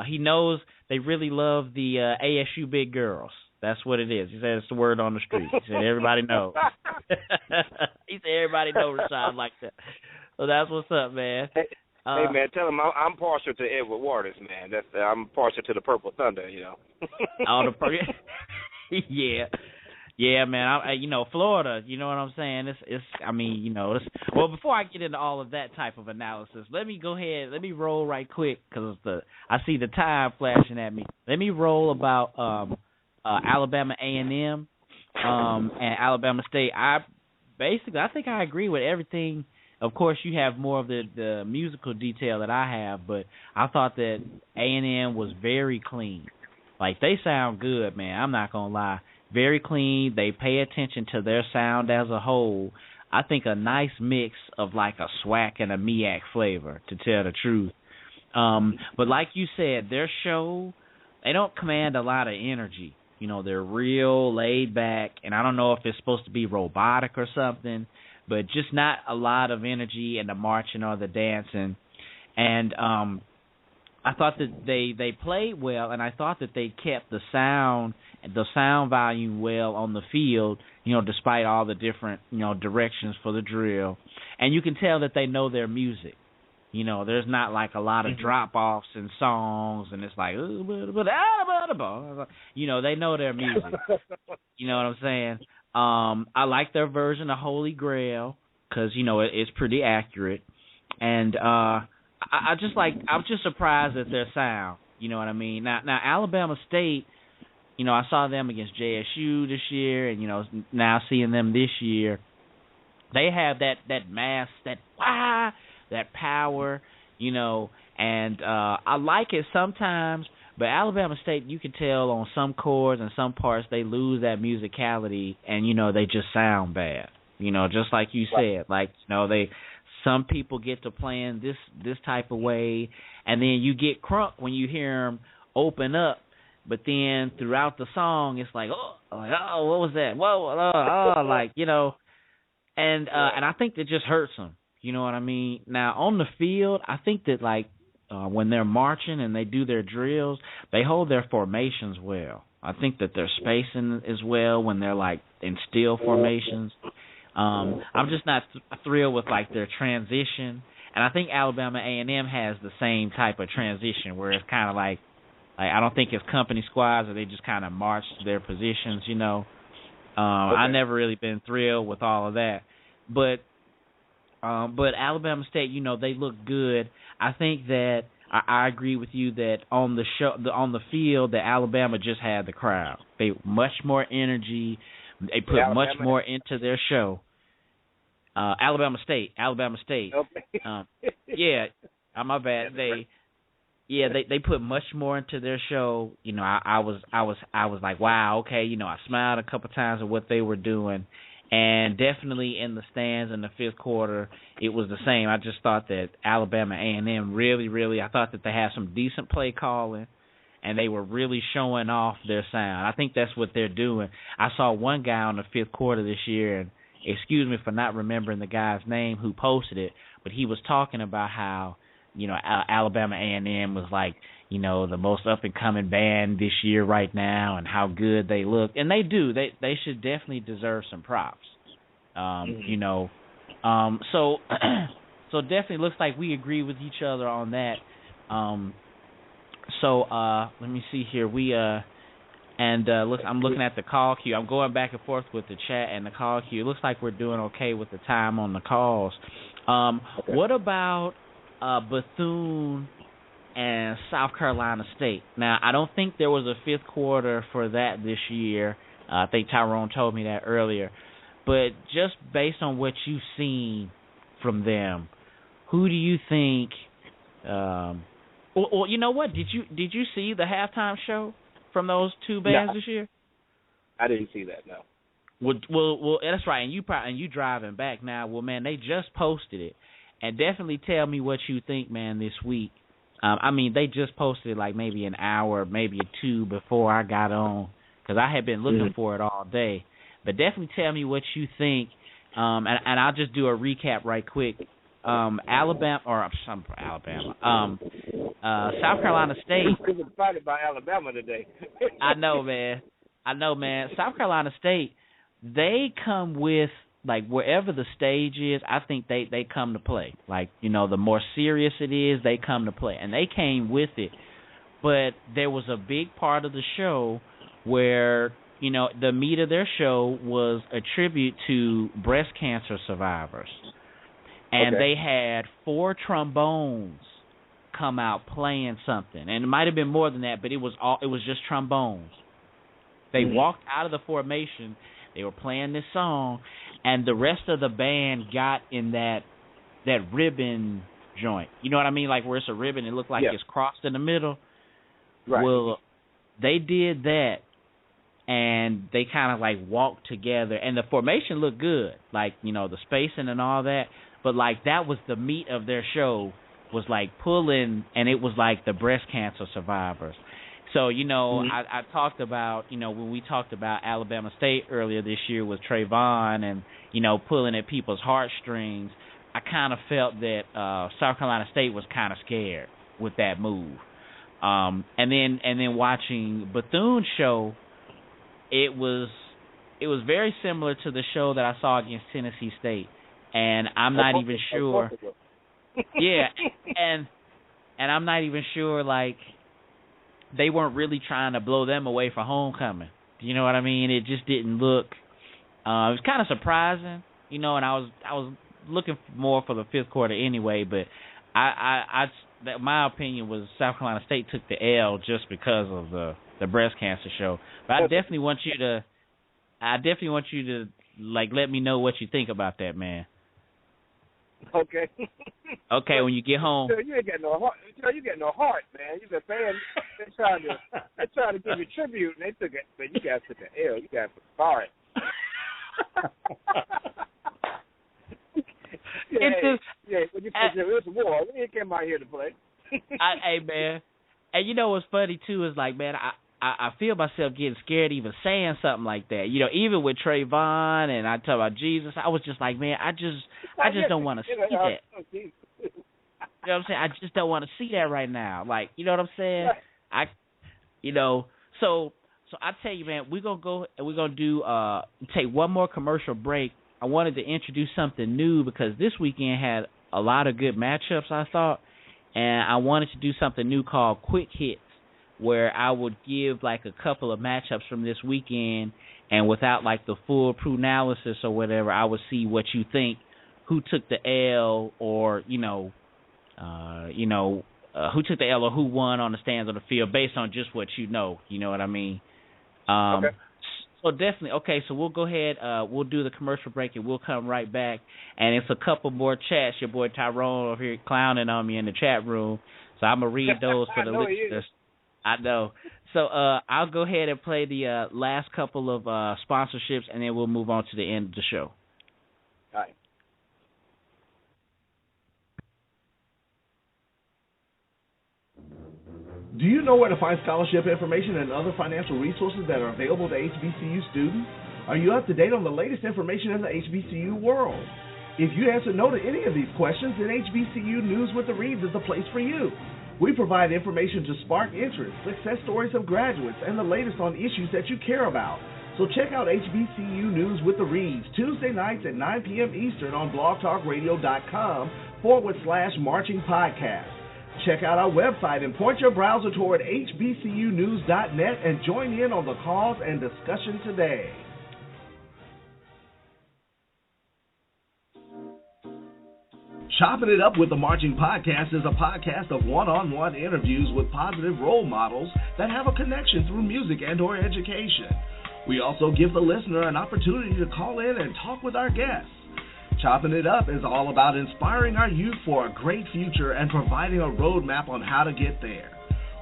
he knows they really love the ASU big girls. That's what it is. He said it's the word on the street. He said everybody knows. He said everybody knows Rashad like that. So that's what's up, man. Hey, man, tell him I'm partial to Edward Waters, man. I'm partial to the Purple Thunder, Yeah, man. Florida. You know what I'm saying? Well, before I get into all of that type of analysis, let me go ahead. Let me roll right quick because I see the time flashing at me. Let me roll about Alabama A&M and Alabama State. I think I agree with everything. Of course, you have more of the musical detail that I have, but I thought that A&M was very clean. Like, they sound good, man. I'm not going to lie. Very clean. They pay attention to their sound as a whole. I think a nice mix of like a SWAC and a MEAC flavor, to tell the truth. But like you said, their show, they don't command a lot of energy. They're real laid back, and I don't know if it's supposed to be robotic or something, but just not a lot of energy in the marching or the dancing. And I thought that they played well, and I thought that they kept the sound volume well on the field, despite all the different, directions for the drill. And you can tell that they know their music. There's not like a lot of drop-offs in songs, and it's like, they know their music. You know what I'm saying? I like their version of Holy Grail because, it's pretty accurate. And I'm just surprised at their sound. You know what I mean? Now Alabama State, I saw them against JSU this year, and, now seeing them this year, they have that mass, that power, and I like it sometimes, but Alabama State, you can tell on some chords and some parts they lose that musicality, and, they just sound bad, just like you said, like, some people get to playing this type of way, and then you get crunk when you hear them open up, but then throughout the song, it's like, what was that? Whoa, and I think that just hurts them. You know what I mean? Now, on the field, I think that, when they're marching and they do their drills, they hold their formations well. I think that their spacing is well when they're, in still formations. I'm just not thrilled with, their transition. And I think Alabama A&M has the same type of transition where it's kind of like I don't think it's company squads or they just kind of march to their positions, Okay. I've never really been thrilled with all of that. But Alabama State, they look good. I think that I agree with you that on the field, that Alabama just had the crowd. They much more energy, They put much more into their show. Alabama State. Okay. Yeah, my bad. They put much more into their show. You know, I was like, wow, okay. You know, I smiled a couple times at what they were doing, and definitely in the stands in the fifth quarter, it was the same. I just thought that Alabama A&M really, I thought that they had some decent play calling, and they were really showing off their sound. I think that's what they're doing. I saw one guy on the fifth quarter this year, and excuse me for not remembering the guy's name who posted it, but he was talking about how, you know, Alabama A&M was like, you know, the most up-and-coming band this year right now and how good they look. And they do. They should definitely deserve some props, you know. So definitely looks like we agree with each other on that. Let me see here. Look, I'm looking at the call queue. I'm going back and forth with the chat and the call queue. It looks like we're doing okay with the time on the calls. Okay. What about Bethune and South Carolina State? Now, I don't think there was a fifth quarter for that this year. I think Tyrone told me that earlier. But just based on what you've seen from them, who do you think? Well, you know what? Did you see the halftime show from those two bands this year? I didn't see that. No. Well, that's right. And you driving back now. Well, man, they just posted it, and definitely tell me what you think, man, this week. I mean, they just posted like maybe an hour, maybe two before I got on, because I had been looking for it all day. But definitely tell me what you think, and I'll just do a recap right quick. South Carolina State. We're excited about Alabama today. I know, man. South Carolina State, they come with, like, wherever the stage is, I think they come to play. Like, you know, the more serious it is, they come to play. And they came with it. But there was a big part of the show where, you know, the meat of their show was a tribute to breast cancer survivors. And they had 4 trombones come out playing something. And it might have been more than that, but it was just trombones. They walked out of the formation, they were playing this song, and the rest of the band got in that ribbon joint. You know what I mean? Like where it's a ribbon, it looked like it's crossed in the middle. Right. Well, they did that, and they kind of like walked together, and the formation looked good, like, you know, the spacing and all that. But like that was the meat of their show, was like pulling, and it was like the breast cancer survivors. So, you know, I talked about, you know, when we talked about Alabama State earlier this year with Trayvon and, you know, pulling at people's heartstrings, I kind of felt that South Carolina State was kind of scared with that move. And then watching Bethune's show, it was very similar to the show that I saw against Tennessee State. And I'm not even sure. Yeah, and I'm not even sure, like, they weren't really trying to blow them away for homecoming. You know what I mean? It just didn't look. It was kind of surprising, you know. And I was looking more for the fifth quarter anyway. But my opinion was South Carolina State took the L just because of the breast cancer show. But I definitely want you to like let me know what you think about that, man. Okay. Okay, when you get home. You ain't got no heart. You got no heart, man. You been saying they trying to give you tribute, and they took it. But you guys took an L. You guys were sorry. When you it was a war. We ain't came out here to play. Hey, man. And you know what's funny too is like, man, I feel myself getting scared even saying something like that. You know, even with Trayvon and I talk about Jesus, I was just like, man, I just don't want to see that. You know what I'm saying? I just don't want to see that right now. Like, you know what I'm saying? So I tell you, man, we're gonna go and we're gonna do take one more commercial break. I wanted to introduce something new because this weekend had a lot of good matchups, I thought, and I wanted to do something new called Quick Hits, where I would give like a couple of matchups from this weekend, and without like the full analysis or whatever, I would see what you think, who took the L, or who took the L or who won on the stands of the field based on just what you know. You know what I mean? Okay. So definitely, okay, so we'll go ahead, we'll do the commercial break, and we'll come right back. And it's a couple more chats. Your boy Tyrone over here clowning on me in the chat room. So I'm going to read those for the listeners. I know. So I'll go ahead and play the last couple of sponsorships, and then we'll move on to the end of the show. All right. Do you know where to find scholarship information and other financial resources that are available to HBCU students? Are you up to date on the latest information in the HBCU world? If you answer no to any of these questions, then HBCU News with the Reeves is the place for you. We provide information to spark interest, success stories of graduates, and the latest on issues that you care about. So check out HBCU News with the Reeves Tuesday nights at 9 p.m. Eastern on blogtalkradio.com/marching podcast. Check out our website and point your browser toward hbcunews.net and join in on the calls and discussion today. Chopping It Up with the Marching Podcast is a podcast of one-on-one interviews with positive role models that have a connection through music and or education. We also give the listener an opportunity to call in and talk with our guests. Chopping It Up is all about inspiring our youth for a great future and providing a roadmap on how to get there.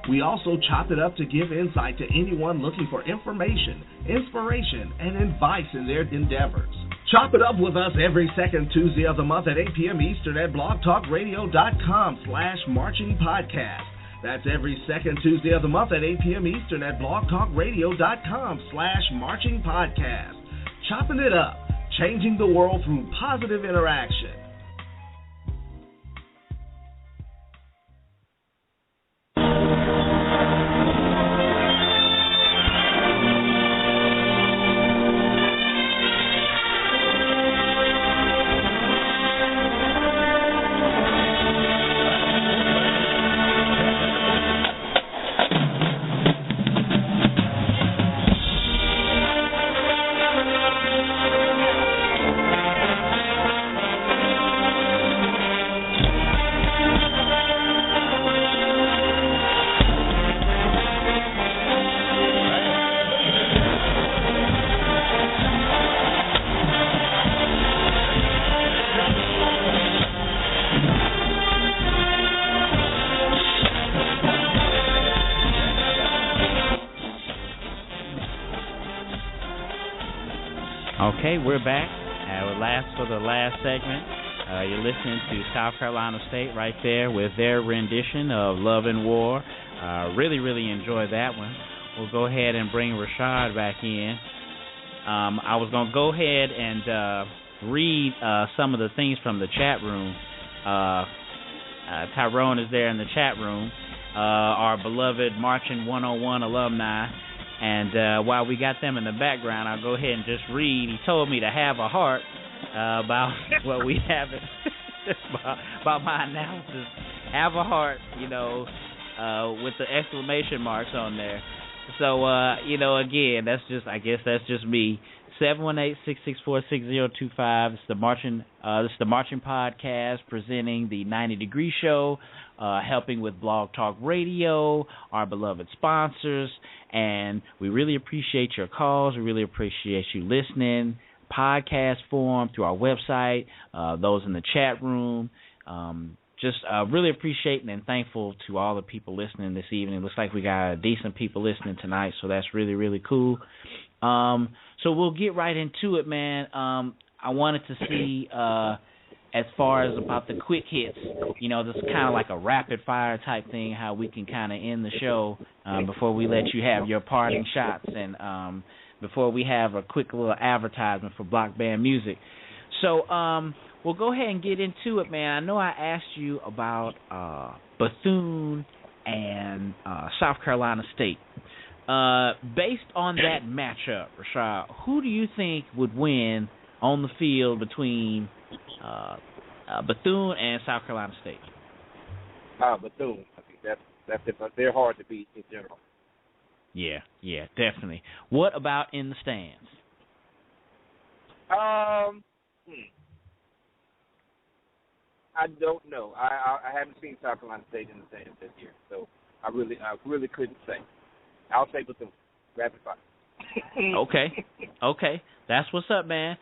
We also chop it up to give insight to anyone looking for information, inspiration, and advice in their endeavors. Chop it up with us every second Tuesday of the month at 8 p.m. Eastern at blogtalkradio.com/marching podcast. That's every second Tuesday of the month at 8 p.m. Eastern at blogtalkradio.com/marching podcast. Chopping it up, changing the world through positive interaction. Okay, we're back. For the last segment, you're listening to South Carolina State right there with their rendition of Love and War. Really, really enjoyed that one. We'll go ahead and bring Rashad back in. I was going to go ahead and read some of the things from the chat room. Tyrone is there in the chat room, our beloved Marching 101 alumni. And while we got them in the background, I'll go ahead and just read. He told me to have a heart about what we have about my analysis. Have a heart, with the exclamation marks on there. So, again, I guess that's just me. 718-664-6025. It's the Marching Podcast presenting the 90 Degree Show, helping with Blog Talk Radio, our beloved sponsors, and we really appreciate your calls. We really appreciate you listening, podcast form, through our website, those in the chat room. Just really appreciating and thankful to all the people listening this evening. Looks like we got decent people listening tonight, so that's really, really cool. So we'll get right into it, man. I wanted to see, as far as about the quick hits, this is kind of like a rapid fire type thing, how we can kind of end the show before we let you have your parting shots and before we have a quick little advertisement for Block Band Music. So we'll go ahead and get into it, man. I know I asked you about Bethune and South Carolina State. Based on that matchup, Rashad, who do you think would win on the field between Bethune and South Carolina State? Bethune. I think that's it. They're hard to beat in general. Yeah, definitely. What about in the stands? I don't know. I haven't seen South Carolina State in the stands this year, so I really couldn't say. I'll say Bethune. Rapid fire. Okay. That's what's up, man.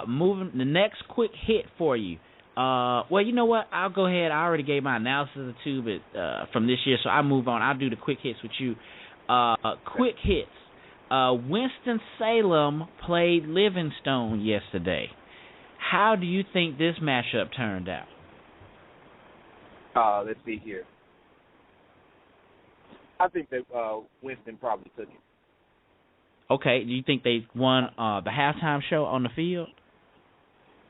Moving the next quick hit for you. Well, you know what? I'll go ahead. I already gave my analysis of the two, but from this year, so I'll move on. I'll do the quick hits with you. Quick hits. Winston Salem played Livingstone yesterday. How do you think this matchup turned out? Let's see here. I think that Winston probably took it. Okay. Do you think they won the halftime show on the field?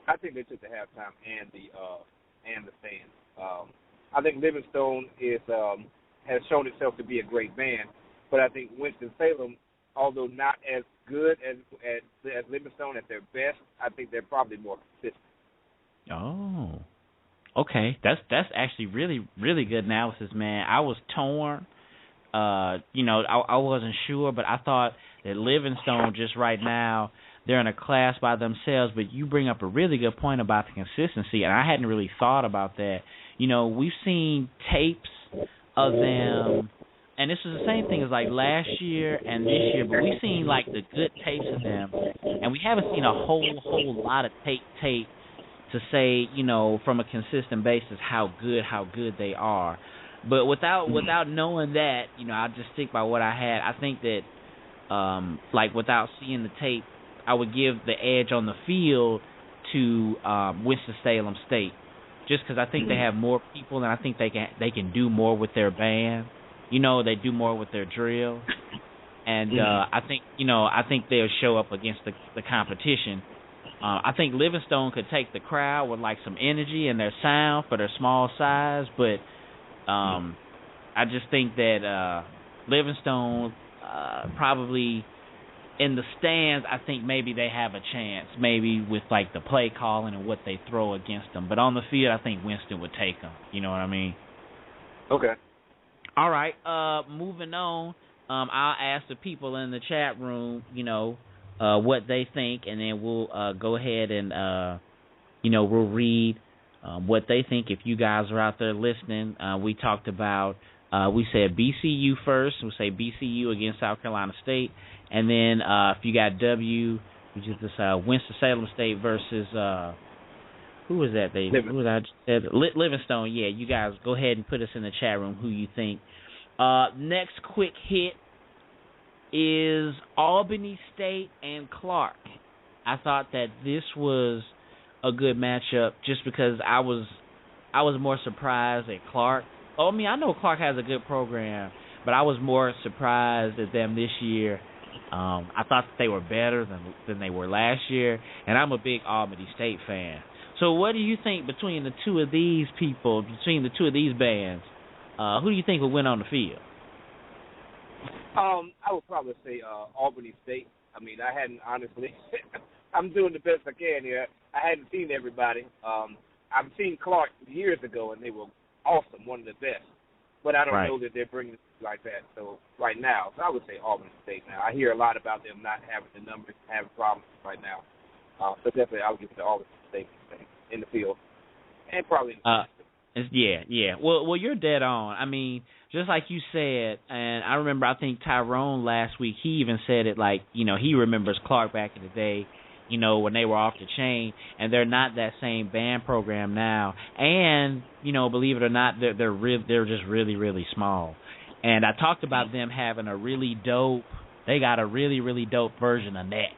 I think they took the halftime and the stands. I think Livingstone has shown itself to be a great band, but I think Winston-Salem, although not as good as Livingstone at their best, I think they're probably more consistent. Oh, okay. That's actually really, really good analysis, man. I was torn. I wasn't sure, but I thought that Livingstone just right now, they're in a class by themselves, but you bring up a really good point about the consistency, and I hadn't really thought about that. We've seen tapes of them, and this is the same thing as like last year and this year, but we've seen like the good tapes of them, and we haven't seen a whole lot of tape to say, from a consistent basis how good they are. But without knowing that, I'll just stick by what I had. I think that, without seeing the tape, I would give the edge on the field to Winston-Salem State, just because I think they have more people and I think they can do more with their band. They do more with their drill, and I think they'll show up against the competition. I think Livingstone could take the crowd with like some energy and their sound for their small size, but I just think that Livingstone probably in the stands, I think maybe they have a chance, maybe with like the play calling and what they throw against them. But on the field, I think Winston would take them. You know what I mean? Okay. All right. Moving on, I'll ask the people in the chat room, what they think, and then we'll go ahead and, we'll read what they think. If you guys are out there listening, we talked about, we said BCU first. We'll say BCU against South Carolina State. And then if you got W, which is this Winston-Salem State versus, who was that? Livingstone. Yeah, you guys go ahead and put us in the chat room who you think. Next quick hit is Albany State and Clark. I thought that this was a good matchup just because I was more surprised at Clark. I know Clark has a good program, but I was more surprised at them this year. I thought that they were better than they were last year, and I'm a big Albany State fan. So what do you think between the two of these bands? Who do you think will win on the field? I would probably say Albany State. I hadn't honestly. I'm doing the best I can here. I hadn't seen everybody. I've seen Clark years ago, and they were awesome, one of the best. But I don't know that they're bringing it like that. So right now, I would say Albany State. Now I hear a lot about them not having the numbers, having problems right now. So definitely, I would give it to Albany State in the field, and probably. Yeah. Well, you're dead on. Just like you said, and I remember, I think Tyrone last week, he even said it like, he remembers Clark back in the day, when they were off the chain, and they're not that same band program now. And, believe it or not, they're just really, really small. And I talked about them having they got a really, really dope version of Neck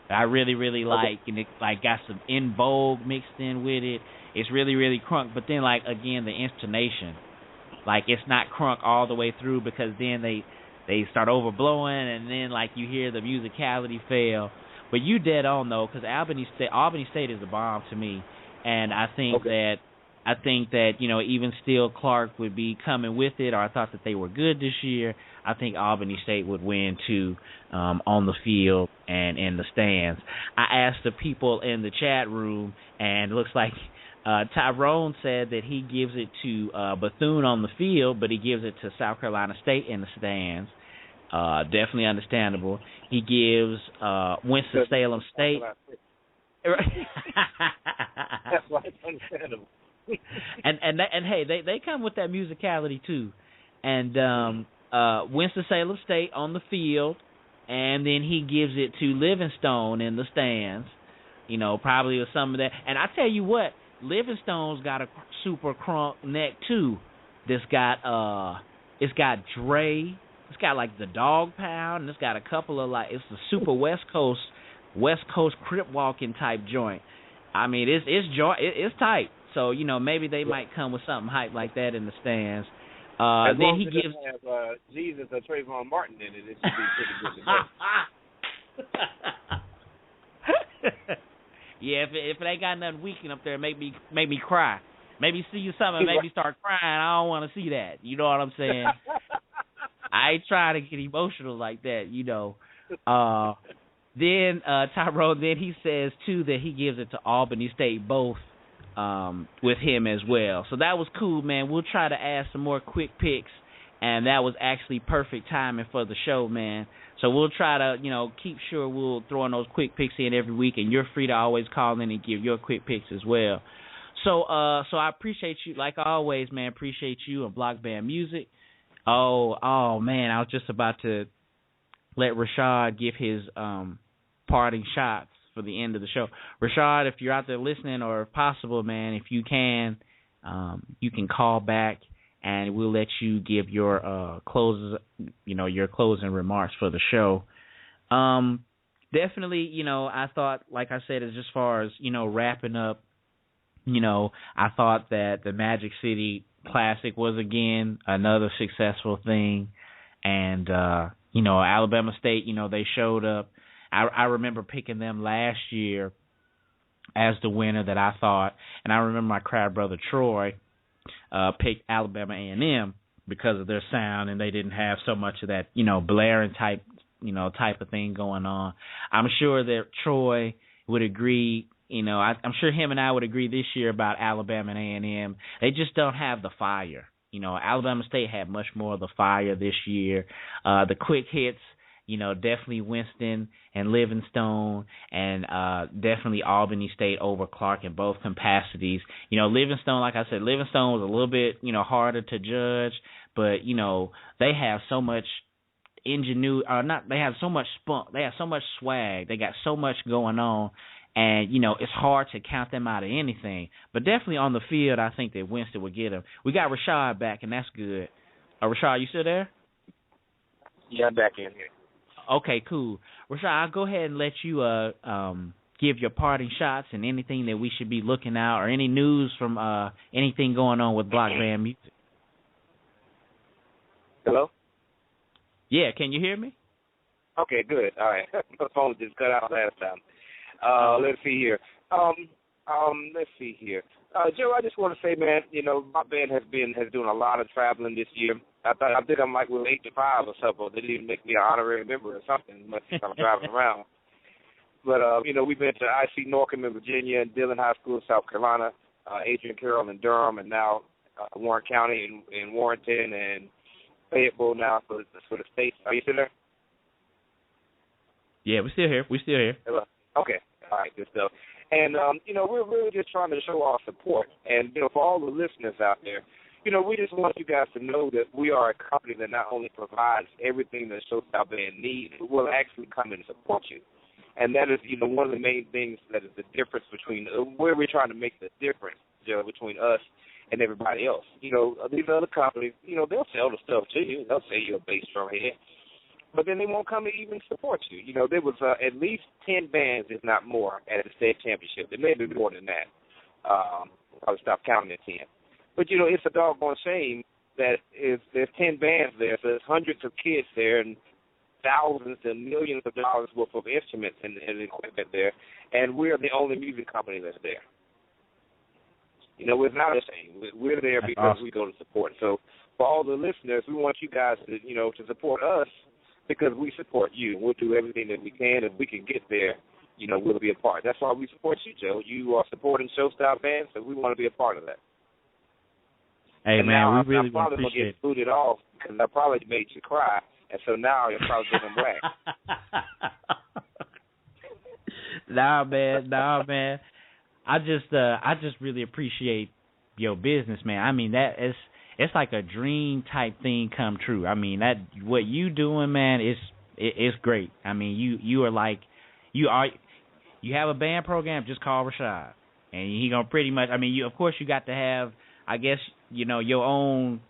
that I really, really like, and it got some In Vogue mixed in with it. It's really, really crunk, but then again, the intonation, it's not crunk all the way through, because then they start overblowing, and then you hear the musicality fail. But you dead on though, because Albany State is a bomb to me, and I think that even still Clark would be coming with it, or I thought that they were good this year. I think Albany State would win too, on the field and in the stands. I asked the people in the chat room, and it looks like Tyrone said that he gives it to Bethune on the field, but he gives it to South Carolina State in the stands. Definitely understandable. He gives Winston-Salem State. That's why it's understandable. and hey, they come with that musicality too. And Winston-Salem State on the field, and then he gives it to Livingstone in the stands. You know, probably with some of that. And I tell you what, Livingstone's got a super crunk neck too. It's got Dre. It's got like the Dog Pound, and it's got a couple of like it's the super West Coast crip walking type joint. I mean, it's tight. So you know, maybe they might come with something hype like that in the stands. Then he gives have Jesus or Trayvon Martin in it. It should be pretty good to go. Yeah, if it ain't got nothing weekend up there, make me cry. Maybe see you something, maybe start crying. I don't want to see that. You know what I'm saying? I ain't trying to get emotional like that, you know. Then Tyrone, then he says too that he gives it to Albany State both with him as well. So that was cool, man. We'll try to add some more quick picks, and that was actually perfect timing for the show, man. So we'll try to, you know, keep sure we'll throw in those quick picks in every week, and you're free to always call in and give your quick picks as well. So I appreciate you, like always, man. Appreciate you and Block Band Music. Oh man, I was just about to let Rashad give his parting shots for the end of the show. Rashad, if you're out there listening, or if possible, man, if you can call back, and we'll let you give your your closing remarks for the show. Definitely, you know, I thought, like I said, as far as, you know, wrapping up, you know, I thought that the Magic City Classic was, again, another successful thing. And, you know, Alabama State, you know, they showed up. I remember picking them last year as the winner that I thought. And I remember my crowd brother Troy picked Alabama A&M because of their sound, and they didn't have so much of that, you know, blaring type of thing going on. I'm sure that Troy would agree. You know, I'm sure him and I would agree this year about Alabama and A&M. They just don't have the fire. You know, Alabama State had much more of the fire this year. The quick hits, you know, definitely Winston and Livingstone, and definitely Albany State over Clark in both capacities. You know, Livingstone, like I said, Livingstone was a little bit, you know, harder to judge, but, you know, they have so much ingenuity, they have so much spunk, they have so much swag, they got so much going on. And, you know, it's hard to count them out of anything. But definitely on the field, I think that Winston would get him. We got Rashad back, and that's good. Rashad, you still there? Yeah, I'm back in here. Okay, cool. Rashad, I'll go ahead and let you give your parting shots and anything that we should be looking out, or any news from anything going on with Block Band Music. Hello? Yeah, can you hear me? Okay, good. All right. My phone just cut out last time. Let's see here. Joe, I just want to say, man, you know, my band has doing a lot of traveling this year. I think I'm like with 8 to 5 or something. They didn't even make me an honorary member or something. Much as I'm driving around. But you know, we've been to IC Norcom in Virginia, and Dillon High School, South Carolina, Adrian Carroll in Durham, and now Warren County in Warrenton, and Fayetteville now for the state. Are you still there? Yeah, we're still here. Hello. Okay. All right, good stuff. And, you know, we're really just trying to show our support. And, you know, for all the listeners out there, you know, we just want you guys to know that we are a company that not only provides everything that Showstop Band needs, but will actually come and support you. And that is, you know, one of the main things that is the difference between where we're trying to make the difference, Joe, between us and everybody else. You know, these other companies, you know, they'll sell the stuff to you. They'll say you're a bass drum head. But then they won't come and even support you. You know, there was at least 10 bands, if not more, at the state championship. There may be more than that. I'll stop counting at 10. But, you know, it's a doggone shame that there's 10 bands there, so there's hundreds of kids there and thousands and millions of dollars worth of instruments and equipment there, and we're the only music company that's there. You know, it's not a shame. We're there because we go to support. So for all the listeners, we want you guys to, you know, to support us, because we support you. We'll do everything that we can. If we can get there, you know, we'll be a part. That's why we support you, Joe. You are supporting Showstop Band, so we want to be a part of that. Hey, and man, we really I'm probably appreciate it. going to get booted off because I probably made you cry, and so now you're probably getting whacked. Nah, man. I just really appreciate your business, man. I mean, it's like a dream type thing come true. I mean, that what you doing, man, it's great. I mean, you are like you have a band program, just call Rashad, and he gonna pretty much. I mean, you got to have, I guess, your own.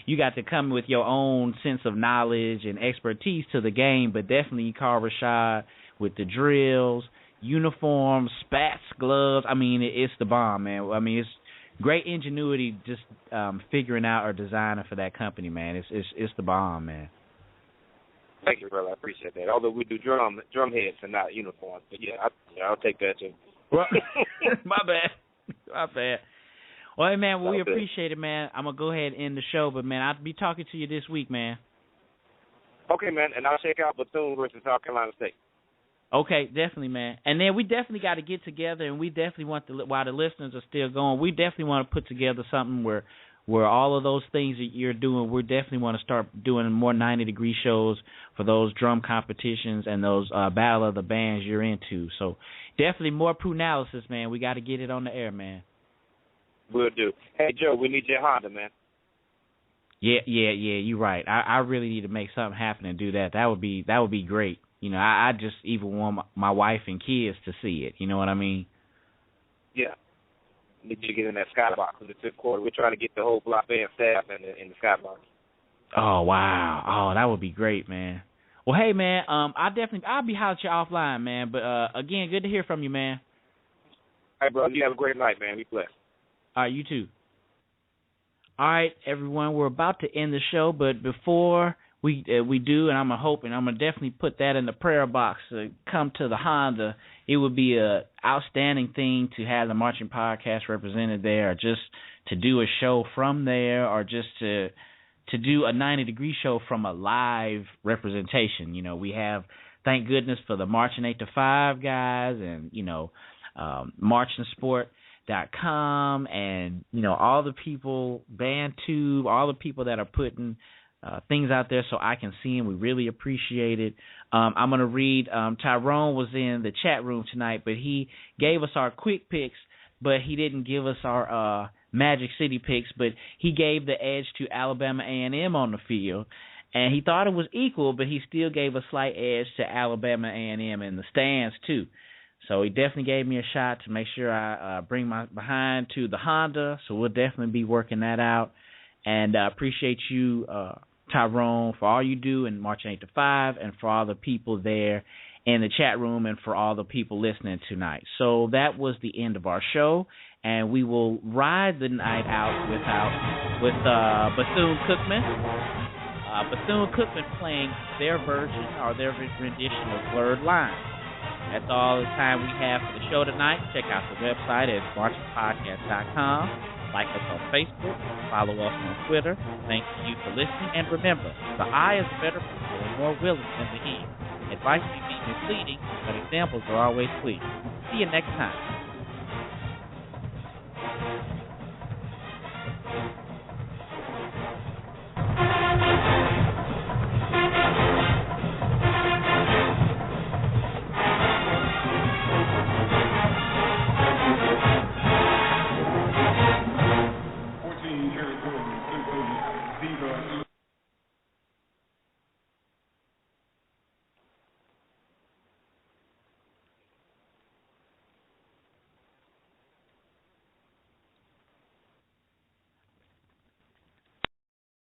You got to come with your own sense of knowledge and expertise to the game, but definitely you call Rashad with the drills, uniforms, spats, gloves. I mean, it's the bomb, man. I mean, it's great ingenuity just figuring out or designing for that company, man. It's the bomb, man. Thank you, brother. I appreciate that. Although we do drum heads and not uniforms, but I'll take that too. Well, my bad. Well, hey, man, we appreciate it, man. I'm going to go ahead and end the show, but, man, I'll be talking to you this week, man. Okay, man, and I'll check out Bethune versus South Carolina State. Okay, definitely, man. And then we definitely got to get together, and we definitely want while the listeners are still going, we definitely want to put together something where all of those things that you're doing, we definitely want to start doing more 90-degree shows for those drum competitions and those Battle of the Bands you're into. So definitely more Prunalysis, man. We got to get it on the air, man. Will do. Hey, Joe, we need your Honda, man. Yeah, you're right. I really need to make something happen and do that. That would be great. I just even want my wife and kids to see it. You know what I mean? Yeah. Need you to get in that skybox in the fifth quarter. We're trying to get the whole block band staff in the skybox. Oh, wow. Oh, that would be great, man. Well, hey, man, I'll be hollering at you offline, man. But, again, good to hear from you, man. All right, bro. You have a great night, man. Be blessed. All right, you too. All right, everyone, we're about to end the show, but before we do, and I'm gonna definitely put that in the prayer box to come to the Honda. It would be a outstanding thing to have the Marching Podcast represented there, or just to do a show from there, or just to do a 90-degree show from a live representation. We have, thank goodness for the Marching 8 to 5 guys, and MarchingSport.com, and all the people, BandTube, all the people that are putting things out there so I can see them. We really appreciate it. I'm going to read, Tyrone was in the chat room tonight, but he gave us our quick picks, but he didn't give us our Magic City picks, but he gave the edge to Alabama A&M on the field, and he thought it was equal, but he still gave a slight edge to Alabama A&M in the stands too. So he definitely gave me a shot to make sure I bring my behind to the Honda, so we'll definitely be working that out. And I appreciate you, Tyrone, for all you do in Marching 8 to 5, and for all the people there in the chat room, and for all the people listening tonight. So that was the end of our show, and we will ride the night out with Bethune Cookman. Bethune Cookman playing their version or their rendition of Blurred Lines. That's all the time we have for the show tonight. Check out the website at marchingpodcast.com. Like us on Facebook. Follow us on Twitter. Thank you for listening. And remember, the eye is a better pupil and more willing than the hand. Advice may be misleading, but examples are always clear. See you next time.